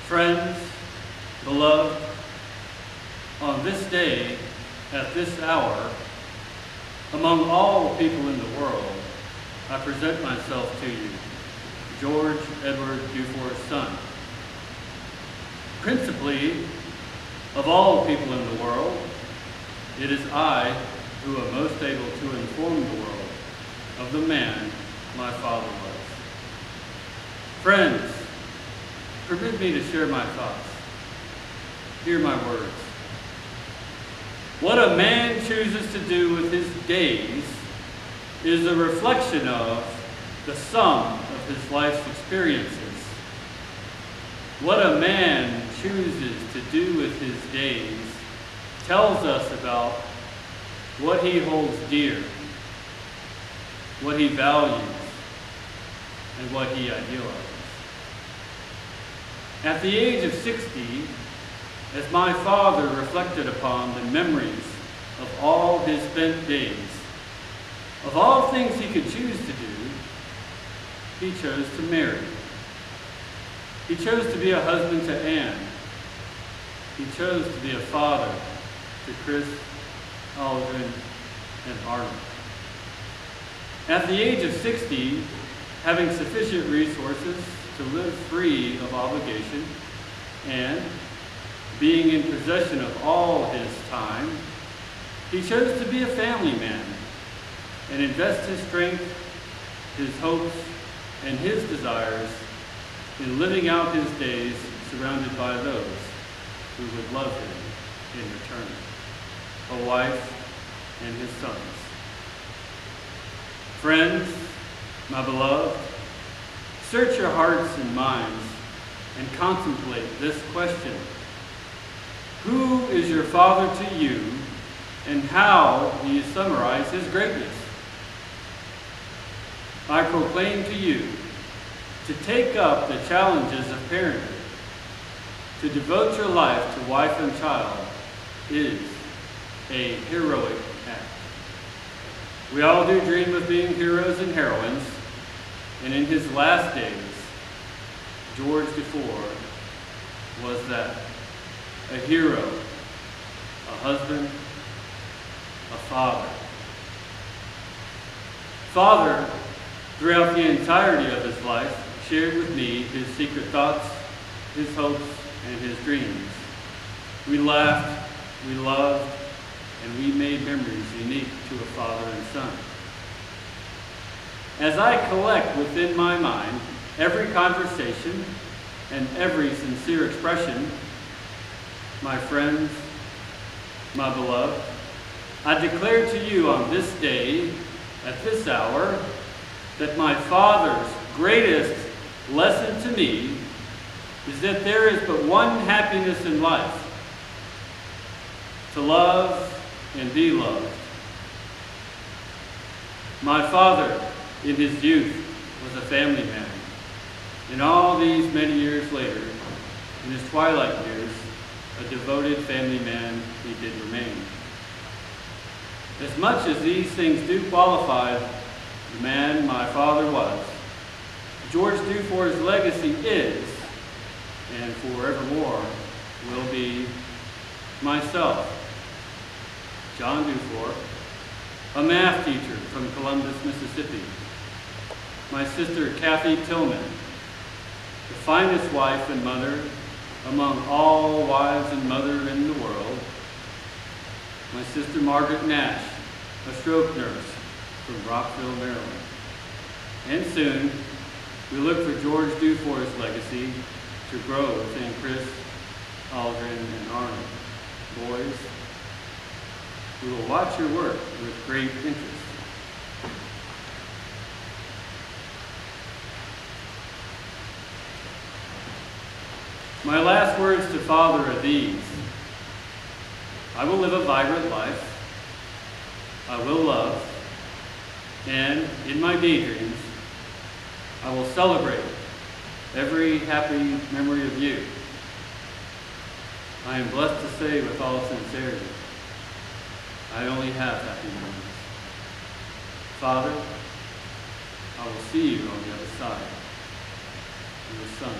Friends, beloved, on this day, at this hour, among all people in the world, I present myself to you, George Edward Dufour's son. Principally, of all people in the world, it is I who am most able to inform the world of the man my father was. Friends, permit me to share my thoughts. Hear my words. What a man chooses to do with his days is a reflection of the sum of his life's experiences. What a man chooses to do with his days tells us about what he holds dear, what he values, and what he idealizes. At the age of 60, as my father reflected upon the memories of all his spent days, of all things he could choose to do, he chose to marry. He chose to be a husband to Anne. He chose to be a father to Chris, Aldrin, and Arnold. At the age of 60, having sufficient resources to live free of obligation and being in possession of all his time, he chose to be a family man and invest his strength, his hopes, and his desires in living out his days surrounded by those who would love him in return, a wife and his sons. Friends, my beloved, search your hearts and minds and contemplate this question. Who is your father to you, and how do you summarize his greatness? I proclaim to you to take up the challenges of parenthood, to devote your life to wife and child is a heroic act. We all do dream of being heroes and heroines, and in his last days, George Dufour was that. A hero, a husband, a father. Father, throughout the entirety of his life, shared with me his secret thoughts, his hopes, and his dreams. We laughed, we loved, and we made memories unique to a father and son. As I collect within my mind every conversation and every sincere expression, my friends, my beloved, I declare to you on this day, at this hour, that my Father's greatest lesson to me is that there is but one happiness in life: to love and be loved. My father, in his youth, was a family man, and all these many years later, in his twilight years, a devoted family man he did remain. As much as these things do qualify the man my father was, George Dufour's legacy is, and forevermore will be, myself, John Dufour, a math teacher from Columbus, Mississippi, my sister Kathy Tillman, the finest wife and mother among all wives and mothers in the world, my sister Margaret Nash, a stroke nurse from Rockville, Maryland. And soon, we look for George Dufour's legacy to grow within Chris, Aldrin, and Arnold. Boys, we will watch your work with great interest. My last words to Father are these: I will live a vibrant life, I will love, and in my daydreams, I will celebrate every happy memory of you. I am blessed to say with all sincerity, I only have happy memories. Father, I will see you on the other side. Your son.